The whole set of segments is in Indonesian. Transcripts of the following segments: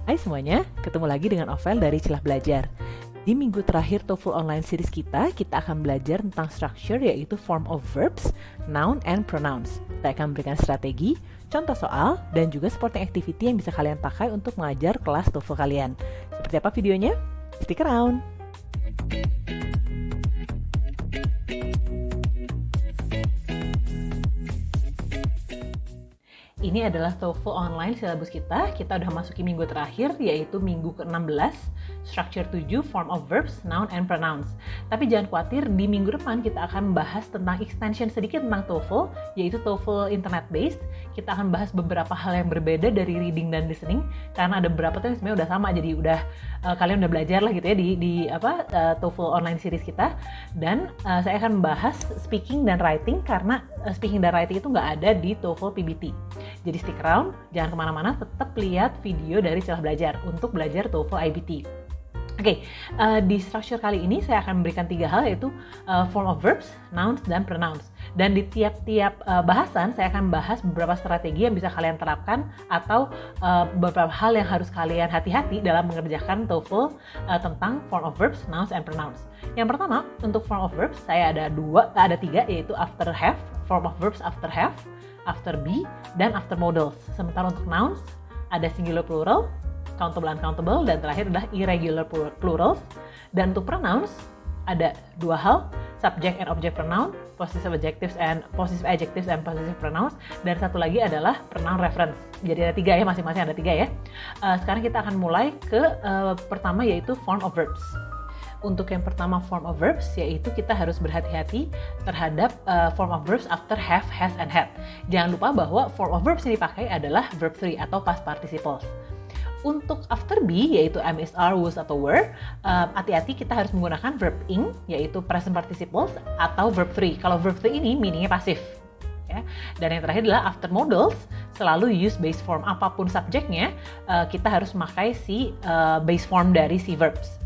Hai semuanya, ketemu lagi dengan Ovel dari Celah Belajar. Di minggu terakhir TOEFL online series kita akan belajar tentang structure yaitu form of verbs, noun, and pronouns. Kita akan memberikan strategi, contoh soal, dan juga supporting activity yang bisa kalian pakai untuk mengajar kelas TOEFL kalian. Seperti apa videonya? Stick around! Ini adalah TOEFL online syllabus kita. Kita udah masuki minggu terakhir, yaitu minggu ke-16, structure 7, form of verbs, noun, and pronouns. Tapi jangan khawatir, di minggu depan kita akan bahas tentang extension sedikit tentang TOEFL, yaitu TOEFL internet based. Kita akan bahas beberapa hal yang berbeda dari reading dan listening, karena ada beberapa tuh yang sebenarnya udah sama, jadi kalian udah belajar lah gitu ya di TOEFL online series kita. Dan saya akan membahas speaking dan writing, karena speaking dan writing itu nggak ada di TOEFL PBT. Jadi stick around, jangan kemana-mana, tetap lihat video dari Celah Belajar untuk belajar TOEFL IBT. Oke, di structure kali ini saya akan memberikan 3 hal, yaitu form of verbs, nouns, dan pronouns. Dan di tiap-tiap bahasan saya akan bahas beberapa strategi yang bisa kalian terapkan atau beberapa hal yang harus kalian hati-hati dalam mengerjakan TOEFL tentang form of verbs, nouns, and pronouns. Yang pertama, untuk form of verbs saya ada 3, yaitu after have, form of verbs after have, after be, dan after modals. Sementara untuk nouns ada singular plural, countable uncountable, dan terakhir adalah irregular plurals. Dan untuk pronouns ada 2 hal, subject and object pronoun, possessive adjectives and possessive pronouns, dan satu lagi adalah pronoun reference. Jadi ada 3 ya, masing-masing ada 3 ya. Sekarang kita akan mulai ke pertama, yaitu form of verbs. Untuk yang pertama form of verbs, yaitu kita harus berhati-hati terhadap form of verbs after have, has, and had. Jangan lupa bahwa form of verbs yang dipakai adalah verb 3 atau past participles. Untuk after be, yaitu am, is, are, was, atau were, hati-hati kita harus menggunakan verb ing, yaitu present participles, atau verb 3. Kalau verb 3 ini meaningnya pasif. Ya. Dan yang terakhir adalah after modals, selalu use base form. Apapun subjeknya, kita harus memakai si base form dari si verbs.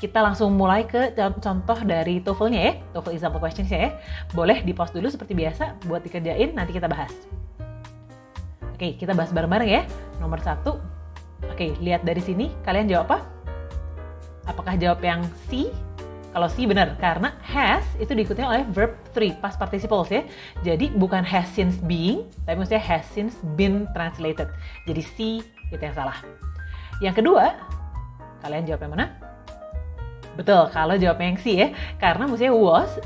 Kita langsung mulai ke contoh dari TOEFL-nya ya, TOEFL example questions ya. Boleh di-pause dulu seperti biasa buat dikerjain, nanti kita bahas. Oke, kita bahas bareng-bareng ya. Nomor 1. Oke, lihat dari sini, kalian jawab apa? Apakah jawab yang C? Kalau C benar, karena has itu diikuti oleh verb 3, past participles ya. Jadi bukan has since being, tapi maksudnya has since been translated. Jadi C itu yang salah. Yang kedua, kalian jawab yang mana? Betul, kalau jawabnya yang C ya, karena maksudnya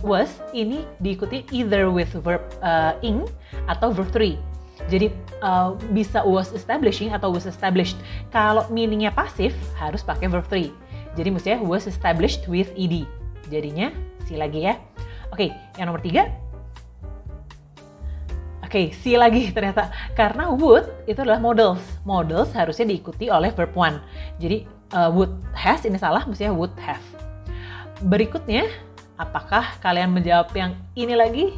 was ini diikuti either with verb ing atau verb 3. Jadi bisa was establishing atau was established. Kalau meaningnya pasif harus pakai verb 3. Jadi maksudnya was established with ed. Jadinya C lagi ya. Oke, yang nomor 3. Oke, C lagi ternyata. Karena would itu adalah modals. Modals harusnya diikuti oleh verb 1. Jadi would has ini salah, mestinya would have. Berikutnya, apakah kalian menjawab yang ini lagi?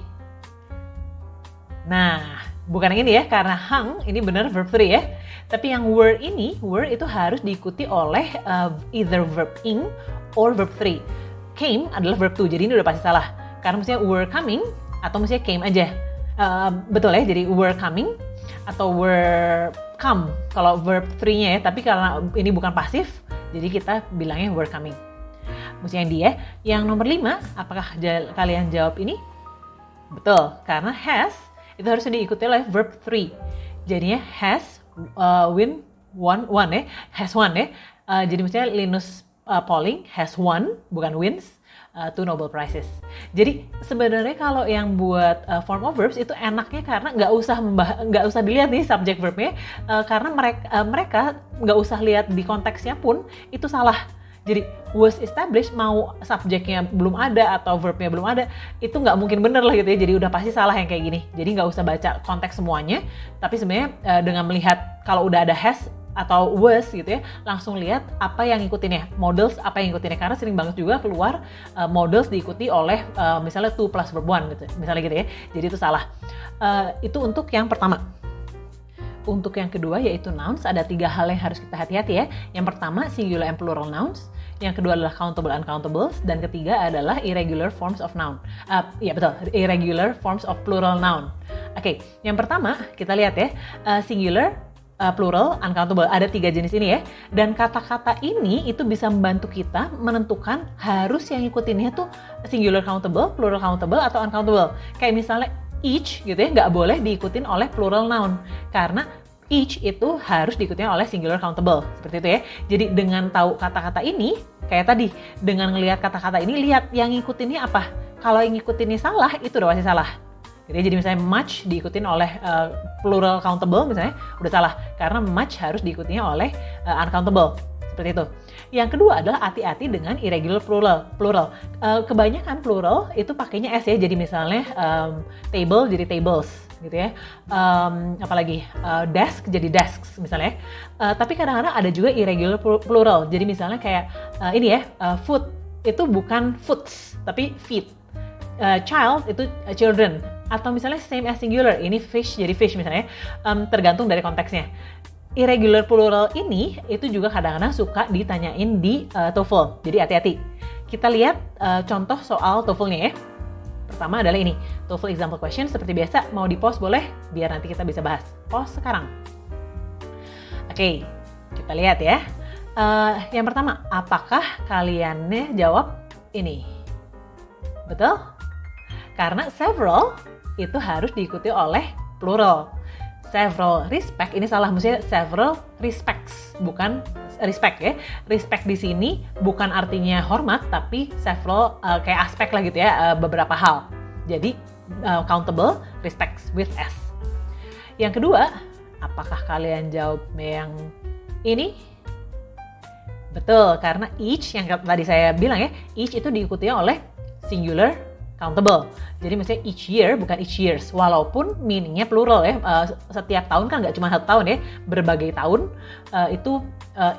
Nah, bukan yang ini ya, karena hung ini benar verb 3 ya. Tapi yang were itu harus diikuti oleh either verb ing or verb 3. Came adalah verb 2, jadi ini udah pasti salah. Karena mestinya were coming atau mestinya came aja. Betul ya, jadi were coming atau were come kalau verb 3-nya ya. Tapi karena ini bukan pasif, jadi kita bilangnya were coming. Mesti yang dia. Yang nomor 5, apakah kalian jawab ini? Betul, karena has itu harusnya diikuti oleh verb 3. Jadinya has won ya, has won ya. Jadi mestinya Linus Pauling has won, bukan wins, 2 Nobel Prizes. Jadi sebenarnya kalau yang buat form of verbs itu enaknya karena nggak usah dilihat nih subject verbnya, karena mereka nggak usah lihat di konteksnya pun itu salah. Jadi was established mau subjeknya belum ada atau verbnya belum ada, itu nggak mungkin bener lah gitu ya. Jadi udah pasti salah yang kayak gini. Jadi nggak usah baca konteks semuanya, tapi sebenarnya dengan melihat kalau udah ada has atau was gitu ya, langsung lihat apa yang ngikutinnya, modals apa yang ngikutinnya. Karena sering banget juga keluar modals diikuti oleh misalnya 2 plus verb 1 gitu, misalnya gitu ya. Jadi itu salah. Itu untuk yang pertama. Untuk yang kedua yaitu nouns, ada 3 hal yang harus kita hati-hati ya. Yang pertama singular and plural nouns, yang kedua adalah countable uncountables, dan ketiga adalah irregular forms of noun. Ya betul, irregular forms of plural noun. Oke, yang pertama kita lihat ya, singular plural, uncountable. Ada 3 jenis ini ya. Dan kata-kata ini itu bisa membantu kita menentukan harus yang ngikutinnya tuh singular countable, plural countable, atau uncountable. Kayak misalnya each gitu ya, nggak boleh diikutin oleh plural noun. Karena each itu harus diikutin oleh singular countable. Seperti itu ya. Jadi dengan tahu kata-kata ini, kayak tadi, dengan ngelihat kata-kata ini, lihat yang ngikutinnya apa. Kalau yang ngikutinnya salah, itu udah pasti salah. Jadi misalnya much diikutin oleh plural countable misalnya, udah salah. Karena much harus diikutinya oleh uncountable. Seperti itu. Yang kedua adalah hati-hati dengan irregular plural. Kebanyakan plural itu pakainya S ya. Jadi misalnya table jadi tables gitu ya. Apalagi desk jadi desks misalnya. Tapi kadang-kadang ada juga irregular plural. Jadi misalnya kayak ini ya, food itu bukan foods tapi feet. Child itu children. Atau misalnya same as singular, ini fish jadi fish misalnya, tergantung dari konteksnya. Irregular plural ini itu juga kadang-kadang suka ditanyain di TOEFL, jadi hati-hati. Kita lihat contoh soal TOEFL-nya ya. Pertama adalah ini, TOEFL example question. Seperti biasa, mau di-pause boleh, biar nanti kita bisa bahas. Pause sekarang. Oke, kita lihat ya. Yang pertama, apakah kaliannya jawab ini? Betul? Karena several itu harus diikuti oleh plural. Several respect, ini salah, maksudnya several respects, bukan respect ya. Respect di sini bukan artinya hormat, tapi several kayak aspek lah gitu ya, beberapa hal. Jadi countable respects with S. Yang kedua, apakah kalian jawab yang ini? Betul, karena each yang tadi saya bilang ya, each itu diikuti oleh singular countable. Jadi misalnya each year bukan each years, walaupun meaningnya plural ya. Setiap tahun kan nggak cuma 1 tahun ya, berbagai tahun itu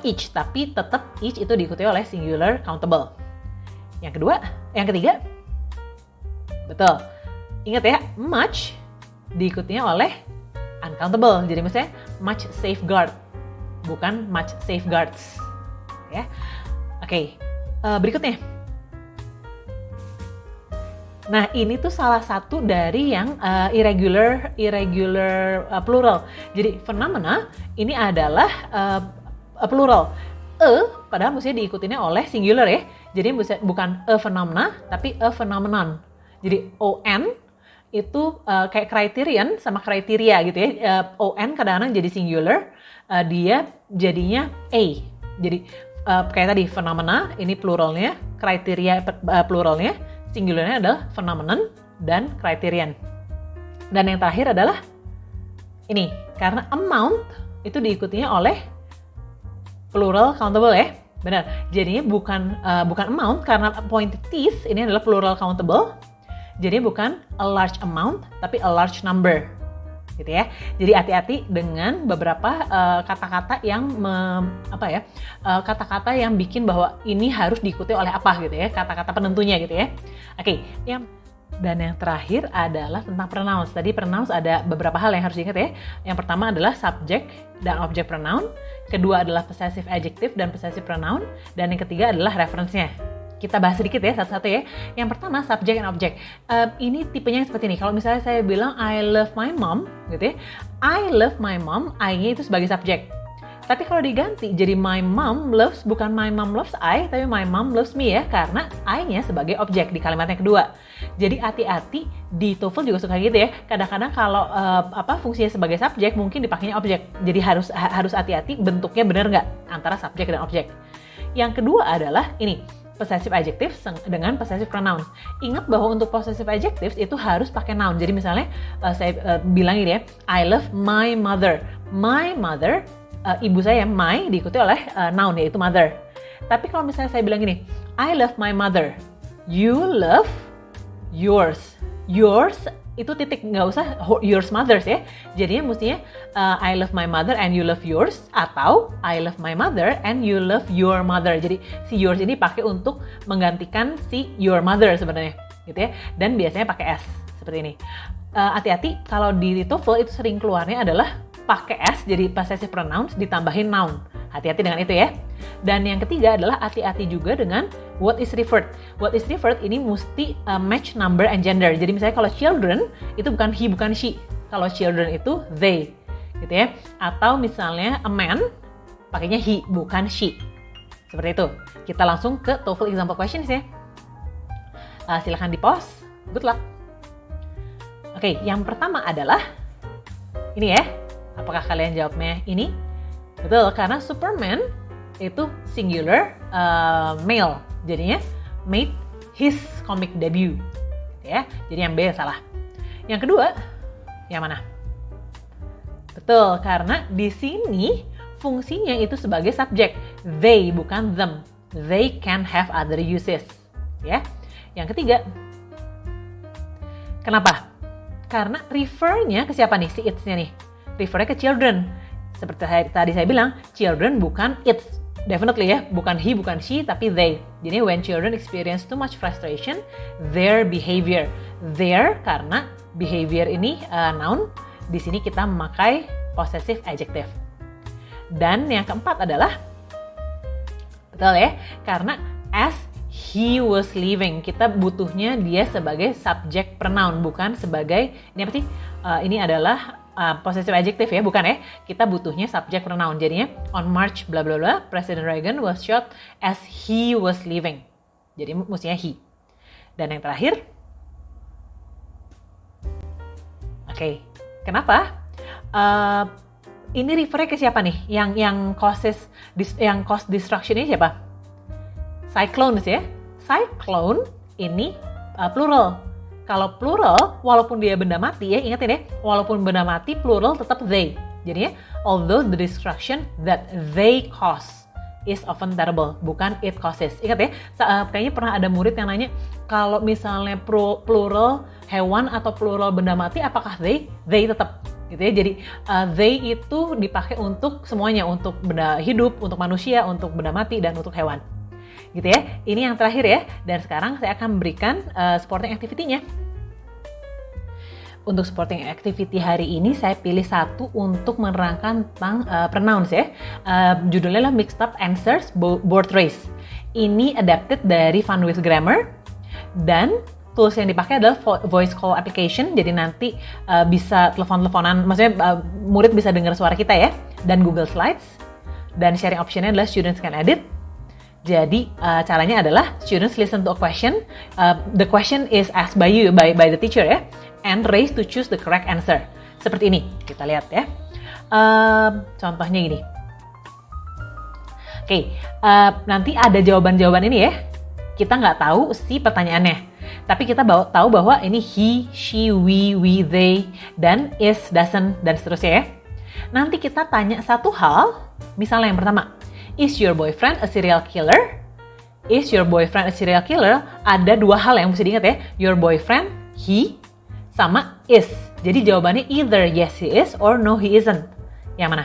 each, tapi tetap each itu diikuti oleh singular countable. Yang ketiga, betul. Ingat ya, much diikutinya oleh uncountable. Jadi misalnya much safeguard, bukan much safeguards. Ya, oke. Berikutnya. Nah, ini tuh salah satu dari yang irregular plural. Jadi phenomena ini adalah plural. Padahal mestinya diikutinnya oleh singular ya. Jadi bukan a phenomena tapi a phenomenon. Jadi on itu kayak criterion sama kriteria gitu ya. On kadang-kadang jadi singular, dia jadinya a. Jadi kayak tadi phenomena ini pluralnya, kriteria pluralnya. Singularnya adalah phenomenon dan criterion. Dan yang terakhir adalah ini, karena amount itu diikutinya oleh plural countable ya. Benar. Jadinya bukan amount, karena pointed ini adalah plural countable. Jadi bukan a large amount tapi a large number. Gitu ya. Jadi hati-hati dengan beberapa kata-kata yang kata-kata yang bikin bahwa ini harus diikuti oleh apa gitu ya, kata-kata penentunya gitu ya. Oke, dan yang terakhir adalah tentang pronouns. Tadi pronouns ada beberapa hal yang harus diingat ya. Yang pertama adalah subject dan object pronoun, kedua adalah possessive adjective dan possessive pronoun, dan yang ketiga adalah reference-nya. Kita bahas sedikit ya satu-satu ya. Yang pertama subject and object. Ini tipenya seperti ini. Kalau misalnya saya bilang I love my mom gitu ya. I love my mom, I-nya itu sebagai subjek. Tapi kalau diganti jadi my mom loves, bukan my mom loves I, tapi my mom loves me ya, karena I-nya sebagai objek di kalimat yang kedua. Jadi hati-hati, di TOEFL juga suka gitu ya. Kadang-kadang kalau fungsinya sebagai subjek mungkin dipakainya objek. Jadi harus hati-hati bentuknya benar nggak antara subjek dan objek. Yang kedua adalah ini, possessive adjectives dengan possessive pronouns. Ingat bahwa untuk possessive adjectives itu harus pakai noun. Jadi misalnya saya bilang gini ya, I love my mother. My mother, ibu saya, my diikuti oleh noun yaitu mother. Tapi kalau misalnya saya bilang gini, I love my mother. You love yours. Yours itu titik, nggak usah yours mothers ya. Jadinya mestinya I love my mother and you love yours, atau I love my mother and you love your mother. Jadi si yours ini pakai untuk menggantikan si your mother sebenarnya gitu ya. Dan biasanya pakai S seperti ini. Hati-hati kalau di TOEFL itu sering keluarnya adalah pakai S, jadi possessive pronouns ditambahin noun. Hati-hati dengan itu ya. Dan yang ketiga adalah hati-hati juga dengan what is referred. What is referred ini mesti match number and gender. Jadi misalnya kalau children itu bukan he, bukan she. Kalau children itu they. gitu ya. Atau misalnya a man, pakainya he, bukan she. Seperti itu. Kita langsung ke TOEFL example questions ya. Silahkan di-pause. Good luck. Oke, yang pertama adalah ini ya. Apakah kalian jawabnya ini? Betul, karena Superman itu singular male. Jadinya made his comic debut. Ya, jadi yang B salah. Yang kedua, yang mana? Betul, karena di sini fungsinya itu sebagai subjek. They, bukan them. They can have other uses. Ya. Yang ketiga, kenapa? Karena refer-nya ke siapa nih? Si it's-nya nih. Refer-nya ke children. Seperti tadi saya bilang, children bukan it's. Definitely ya, bukan he, bukan she, tapi they. Jadi when children experience too much frustration, their behavior. Their karena behavior ini noun. Di sini kita memakai possessive adjective. Dan yang keempat adalah, betul ya, karena as he was leaving, kita butuhnya dia sebagai subject pronoun, bukan sebagai, ini apa sih? Ini adalah possessive adjective ya, bukan ya. Kita butuhnya subject pronoun. Jadinya on March bla bla bla, President Reagan was shot as he was leaving. Jadi mestinya he. Dan yang terakhir, oke, kenapa? Ini refer ke siapa nih? Yang cause destruction ini siapa? Cyclones ya. Cyclone ini plural. Kalau plural, walaupun dia benda mati ya, ingatin ya, walaupun benda mati plural tetap they. Jadinya, although the destruction that they cause is often terrible, bukan it causes. Ingat ya, kayaknya pernah ada murid yang nanya, kalau misalnya plural hewan atau plural benda mati, apakah they? They tetap. Gitu ya. Jadi they itu dipakai untuk semuanya, untuk benda hidup, untuk manusia, untuk benda mati, dan untuk hewan. Gitu ya. Ini yang terakhir ya. Dan sekarang saya akan memberikan supporting activity-nya. Untuk supporting activity hari ini saya pilih satu untuk menerangkan tentang pronouns ya. Judulnya adalah Mixed Up Answers Board Race. Ini adapted dari Van With Grammar dan tools yang dipakai adalah voice call application. Jadi nanti bisa telepon-teleponan, maksudnya murid bisa dengar suara kita ya. Dan Google Slides. Dan sharing optionnya adalah students can edit. Jadi caranya adalah students listen to a question. The question is asked by you, by the teacher ya. And race to choose the correct answer. Seperti ini, kita lihat ya. Contohnya gini. Oke, nanti ada jawaban-jawaban ini ya. Kita nggak tahu si pertanyaannya. Tapi kita tahu bahwa ini he, she, we, they, dan is, doesn't, dan seterusnya ya. Nanti kita tanya satu hal, misalnya yang pertama. Is your boyfriend a serial killer? Is your boyfriend a serial killer? Ada dua hal yang mesti diingat ya. Your boyfriend, he, sama is. Jadi jawabannya either yes he is or no he isn't. Yang mana?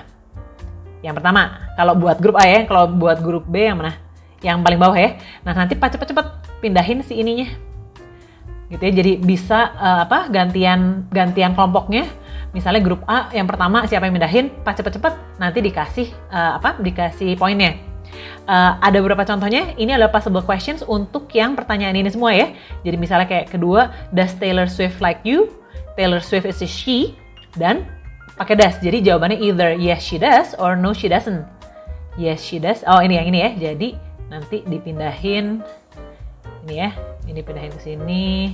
Yang pertama. Kalau buat grup A ya, kalau buat grup B yang mana? Yang paling bawah ya. Nah nanti cepet-cepet pindahin si ininya. Gitu ya. Jadi bisa gantian kelompoknya. Misalnya grup A yang pertama siapa yang pindahin, cepet-cepet nanti dikasih poinnya. Ada beberapa contohnya, ini adalah possible questions untuk yang pertanyaan ini semua ya. Jadi misalnya kayak kedua, does Taylor Swift like you? Taylor Swift is a she, dan pakai does. Jadi jawabannya either yes she does or no she doesn't. Yes she does. Oh ini yang ini ya. Jadi nanti dipindahin ini ya. Ini pindahin ke sini.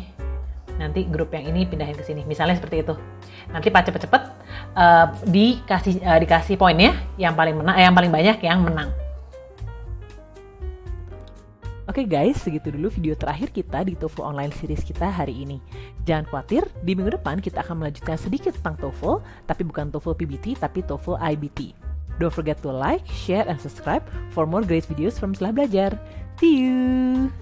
Nanti grup yang ini pindahin ke sini. Misalnya seperti itu. Nanti cepet-cepet dikasih poinnya, yang paling banyak yang menang. Oke guys, segitu dulu video terakhir kita di TOEFL Online Series kita hari ini. Jangan khawatir, di minggu depan kita akan melanjutkan sedikit tentang TOEFL, tapi bukan TOEFL PBT, tapi TOEFL IBT. Don't forget to like, share, and subscribe for more great videos from Setelah Belajar. See you!